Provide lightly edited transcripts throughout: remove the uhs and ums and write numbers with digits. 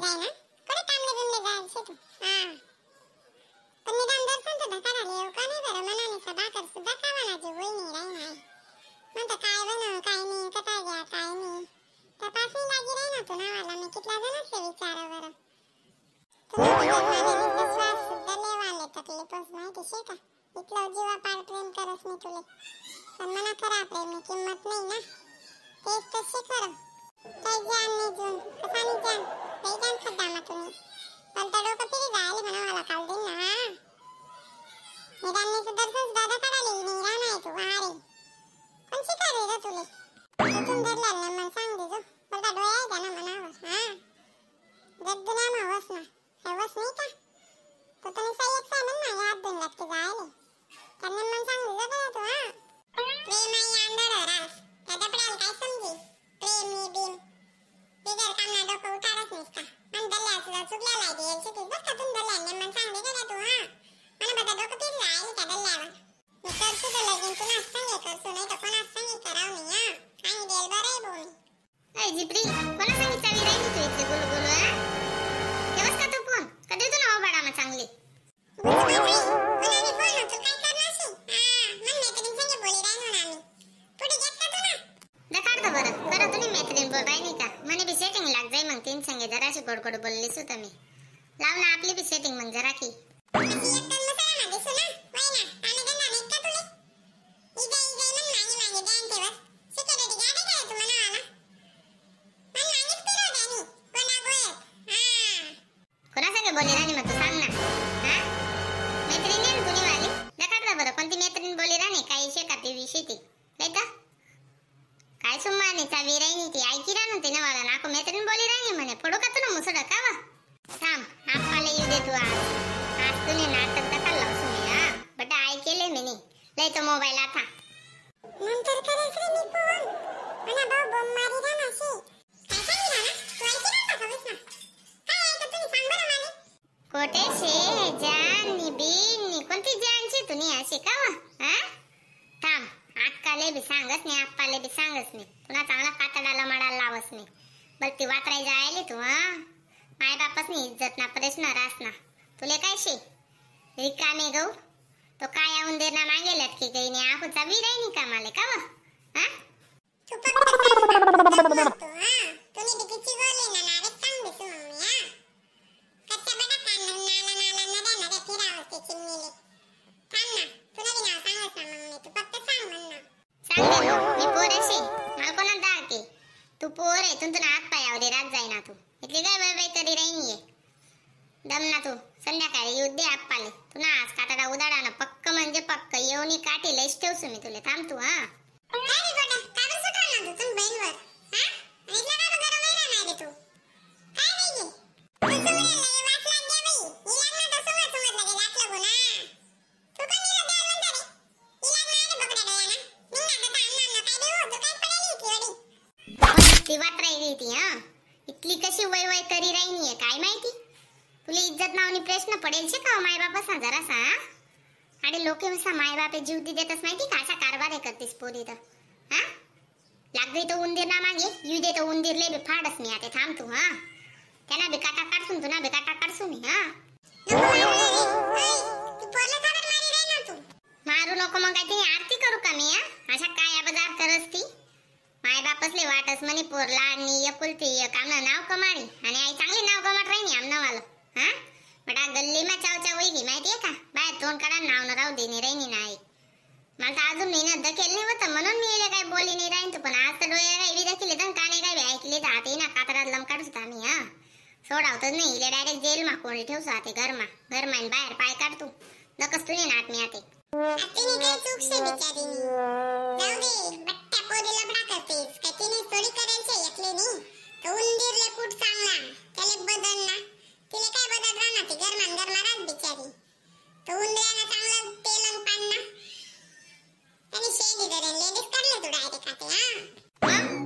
राय ना कडे तांबले बिंबले जायचे तू पण निदान दर्शन तर धक्का आले येऊ का नाही बरं मनाने सभा कर सुद्धा कावानाची वय नाही राय नाही म्हणतं काय बन काय नाही कथा घ्या काय नाही तपासणी लागी राय ना तू नावाला मी कितला जणांचे विचारा बरं तुम्ही विश्वास सुद्धा लेवाले तकले पोस माहिती शे का इतलं जीवा पार प्रेम करस मी तुले पण मना खरा प्रेमनी किंमत नाही ना तेच तर शिखर काय जान नाही जून कसानी जान नाही जान खड्डा मा तुम्ही पलटा डोकं फिरी जायले म्हणावाला काल दिन ना निदानने सुदर्शन दादा काढाले नाही राहणार तू वारे पण शिखर रे तुले तिथून धरल्याल ने मन सांग दे जो पलटा डोळा आहे ना म्हणावं जगदुना मा वस ना हे वस नाही का तो तने सही एक सामन ना याद दिन लगते जायले त्यांना मन सांग दे जो तू प्रेम आई अंदर रास दादा पडाल काय समजी प्रेम मी बिन बिगर कामना डोकं उतारच नाहीस का मन दल्ल्या सुद्धा चुकल्या लागे यायची ती बघ का तुम दल्ल्याने मन सांग दे का तू मला बघा डोकं फिरलं आहे का दल्ल्यावर मी करतो तर लगीन तुला सांगे करतो नाही तर कोणास सांगे कराव नाही सांग देल बरं आहे बोल ऐ जिप्री कोणा सांगितलं विराई तू इथे बोलू बोलू तेव्हाच का तू फोन कधी तू नाव बाळा मग चांगली गोड गोड बोललीस होता मी लाव ना आपली भी सेटिंग मग जरा की कोणा संगे बोली राणी मग तू सांग ना मैत्रीण आहे कुणी वाली दाखवता बरं कोणती मैत्रीण बोली राणी काही शेका ते विषय ती नाही काय सुम्मानीचा विराईनी ती ऐकी राहून ते नवाला नाको मैत्रीण बोली राणी म्हणे फोडू का तुला मुसडा का वा थांब आपल्याला येऊ दे तू आज तुने नाटक दाखल लावू मी बट ऐकेले मी नाही लय तो मोबाईल आता नंतर करायचं रे मी फोन मला भाऊ बॉम्ब मारी राहणार शे काय सांगितलं ना तू ऐकी राहता खबस ना काय ऐकत तुम्ही सांग बरं माने कोटे शे जान नि बीन नि कोणती जानची तुम्ही अशी का वा थांब आक्काले भी सांगत नाही आप्पाले भी सांगत नाही पुन्हा चांगला कातडाला मडाला लावस नाही बलती वातराय जायले तू माय बापसनी इज्जत ना प्रश्न रास ना तुले काय शे रिकामे गौ तो काय उंदीर ना मागे लटकी गई ने आखुचा विराई नाही का माले का वा तू फक्त तुम्ही भी किती बोलले ना नारे सांग दे तू मम्मी कच्चा बडा कान नाला नाला नडा नडा फिरावते चिमनीले थांब ना तुला भी नाव सांगस ना मम्मी तू फक्त सांग म्हण ना सांग दे मी पोरेशी मला कोणा दाके तू पोरे तुझं हात पायावर रात जाई ना तू इतली काय बाय बाय करी राहीये दम ना तू संध्याकाळी येऊ दे आप्पाले तू ना आज काटाडा उदाडा ना पक्क म्हणजे पक्क येऊनी काठी लईच ठेवसू मी तुले थांब तू काय रे गोटा काबर सुटला ना तू तुम बहिणवर आणि इतला काय गरम आहे ना रे तू काय नाही तू सुमरेला वाच लाग दे बाई इलाग ना तो समज लगे लाटलं गो ना तू कोण इला द्याल म्हणता रे इलाग ना रे बकरा डया ना निंगा का तान ना काय देऊ तू काय पडली ती वडी ती वाटराई रे ती इतली कशी वय वय करी राहिनीये काय माहिती तुला इज्जत नावनी प्रश्न पडेल छे का माय बापा सा जरा सा अरे लोके मसा माय बापे जीव दी देतस माहिती का असा कारभार करतीस पोरी तर लाग गई तो उंदीर ना मागे यू दे तो उंदीर ले भी फाडस मी आते थांब तू त्याला भी काटा काढसून तू ना भी काटा काढसून मी तू पोरला काबर मारी रे ना तू मारू नको मग काय ती आरती करू का मी अशा काय बाजार करस ती माय बापसले वाटस मनी पोरला आणि एकुलती कामना नाव कमाडी आणि आई चांगली नाव कमाट राहिनी आमनावाला बडा गल्ली मा चाव वैगी माहितीये का बाहेर तोंड काढा नाव न राहू देणे राहिनी नाही मला अजून मी दखेल नाही होतं म्हणून मी इले काय बोलली नाही राहीन तू पण आज तर डोळे काय बी दखिले तर काने काय बी ऐकले जाते ना कातरात लम काढूस आम्ही सोडावतच नाही इले डायरेक्ट जेल मा कोणी ठेवू आते घरमा बाहेर पाय काढ तू नकस तुने नाट मी आते आतेने काय चूक से बिचारीनी जाऊ दे बट्ट्या पोरी लबडा करतेस काय तिने थोडी करायचे एकले नाही तो उंदीरले कुठ चांगला त्याले बदल ना तिले काय बदल राहणार ती घरमारात बिचारी तो उंदराना चांगला तेलन पाडना त्याने शेदी धरण लेडीज काढले तू डायरेक्ट आते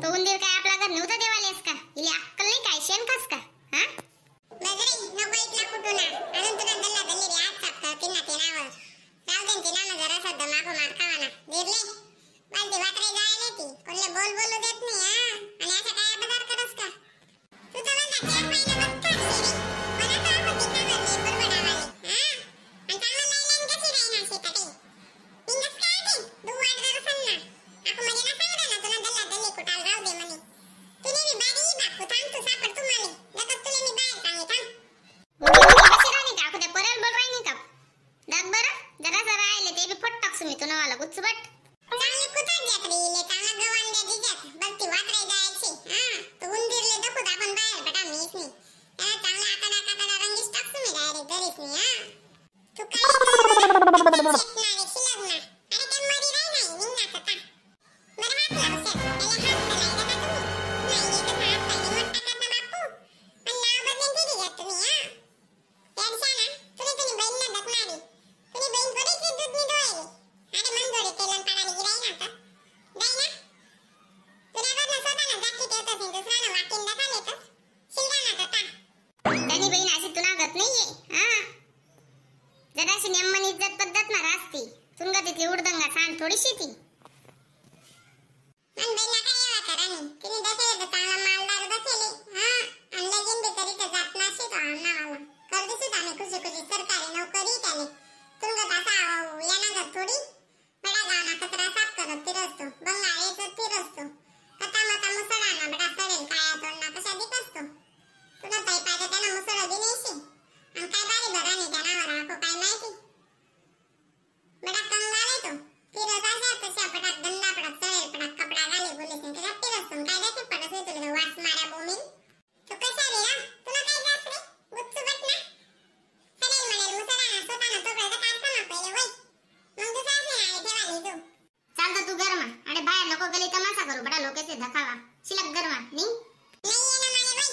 तो उंदीर काय आपला घर नव्हता देवालेस का इले अक्कल नाही काय शेण कस का बगरी नको इतला कुठून आणून तुला दल्ला दल्ली आज सापता तिना तेनावर जाऊ दे तिना जरा सा दमाको मार खावाना दिरले बालती वाटरे जायले ती कोणले बोल बोलू देत नाही आणि असा काय बदल करस का तू तर म्हणता तुंगा तिथली उडदंगा सांग थोडीशी ती मन बैला काय एवा करानी तिने दसेले तर चांगला मालदार दसेले हां आणि लगीन बी करी तर जात नाशी तो आमनावाला कर दिसू त्याने खुशी खुशी सरकारी नोकरी त्याने तुंगा असा येणार थोडी बडा गावना कचरा साफ करत फिरसतो बंगाळीचं फिरसतो कथा मता मुसळाना बडा सडेल काया तोंडना कशा दिसतो तुला ताई पाहिजे त्यानं मुसळ बी नेशी आणि काय बारी भरानी त्यानावर आको काय माहिती बडा कंगाल आहे तो फिरत अशा तशा पटात गंदा पटात सडेल पटात कपडा घाले बोलीस ने त्याला फिरसतो काय देते पडत होय तुला वास मारा बोमीन तो कसा रे हा तुला काय जास रे गुच्चू बटना सडेल म्हणेल मुसळाना स्वतःना तो कळत कारसा ना पहिले वय मग तू सासने आहे ठेवाली तू चालतं तू गरमा आणि बाहेर नको गली तमाशा करू बडा लोकांचे धकावा शिलक गरमा नाही नाही येना मारे वय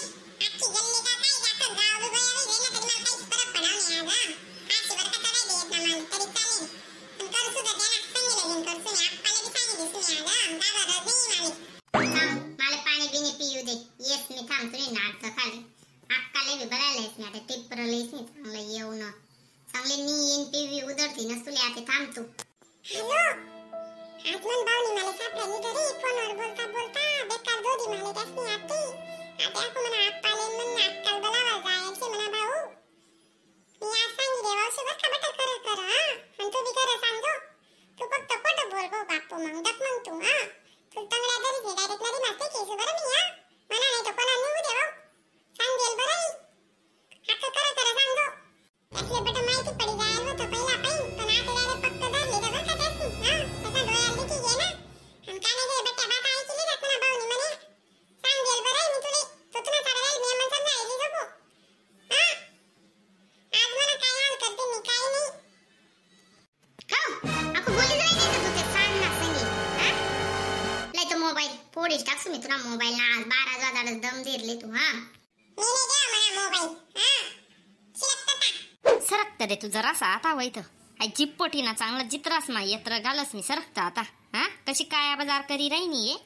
आखी गल्ली का काय जात गाव बी गया रे ना तरी मला काहीच फरक पडाव नाही आज हा आजची बरकत नाही देत ना मान तरी चालेल पण कर सुद्धा देना संगी लगीन कर सुने आप्पाला बी सांगितली सुने आज दादा रज नाही माने थांब मला पाणी बिनी पिऊ दे येस मी थांब तुने नाटक खाली अक्काले बी बघायलायस मी आता टिपरलेस मी चांगलं येऊन चांगले नी येईन पिवी उदरती नसतुले आता थांब तू हॅलो आज मन बावली मला सापडली घरी फोनवर बोलता बोलता बेकार दोधी मला त्यासनी आती आता ako म्हणा आप्पाले मन अक्काल बोलावा जायचे म्हणा भाऊ मी आज सांगी रे वावशी बरं का बटा कर हा आणि तू बी कर सांगो तू फक्त खोटं बोल गो बापू मग दप मग तू हा तू तंगड्या धरी डायरेक्ट नदी मारते केस बरं मी हा म्हणा नाही तर कोणा निघू दे भाऊ सांगेल बरं मी हक्क कर सांगो असले बटा माहिती पडी जायला होतं पहिला पाहिन पण आता डायरेक्ट फक्त धरले तर बरं का त्यासनी हा तसा डोळ्याला दिकी घे ना आणि कानाचे बट्ट्या बाता ऐकली जात ना भाऊनी म्हणे सांगेल बरं मी तुले तो तुला साडा मी मन समजा ऐकली जपो हा आज मला काय हाल करते मी काय नाही खाऊ ako बोली नाही तर तू ते सांग ना संगी हा लय तो मोबाईल फोडीच टाकू मी तुला मोबाईल ना आज 12 वाजता दम धरले तू हा मी नाही द्या मला मोबाईल हा शिलकता सरकतं रे तू जरासा आता वैत आई जिप्पोटी ना चांगलं जित्रास मा यत्र घालस मी सरकता आता हा कशी काय बाजार करी राही ये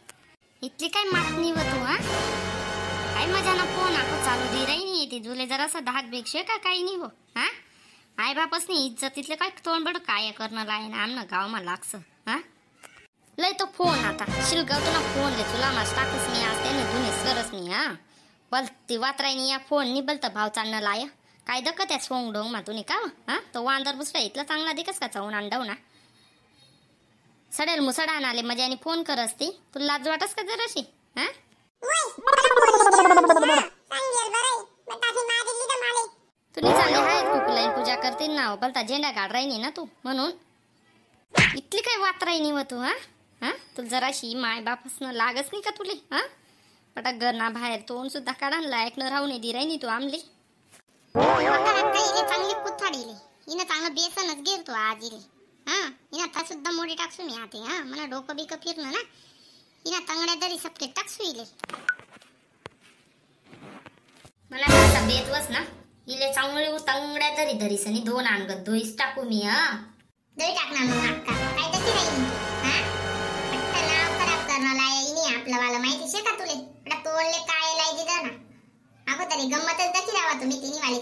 इतली काय मातनी व तू हा काय मजा ना फोन आको चालू दी राही नाही ती जुले जरासा धाक बेक्षे का काही नाही हो हा आई बापस नाही इज्जत इथले काय तोंड बड काय करणं लाय ना आमना गाव मा लागस हा लय तो फोन आता शिलगाव ना फोन ले तुला मास टाकस नाही आज त्याने दुने सरस नाही हा बल ती वातराय नाही या फोन नि बलत भाव चालणं लाया काय दक त्या सोंग डोंग मा तुने का हा तो वांदर बुसरा इथला चांगला दिकस का चावून अंडव ना सडेल मुसडा आले मजाने फोन कर असती तुला लाज वाटस का जराशी हा ओय सांगेल बरं बटाची मारली तर माले तुने चालले हाय कुकुलाईन पूजा करते ना बलता झेंडा काढ राही ना तू म्हणून इतली काय वातराई नाही व तू हा हा तुला जराशी माय बापसनं लागच नाही का तुले हा बटा घरना बाहेर तोंड सुद्धा काढा लायक न राहू नाही दी राही तू आमली चांगली कुथाडीले हिनं चांगलं बेसनच गिरतो आज इले हा हिनं आता सुद्धा मोडी टाकसू मी आते हा मला डोकं बिकं फिरणं ना हिनं तंगड्या तरी सबके टाकसू इले मला आता बेतवस ना इले चांगले तंगड्या तरी धरीस आणि 2 आणगत दोईस टाकू मी हा दही टाकणार मग अक्का काय तशी राहील हा आता नाव खराब करणं लाय इनी आपलं वाला माहिती शे का तुले आता तोडले काय लाय दिदा ना अगो तरी गंमतच दकी रावा तुम्ही तिन्ही वाली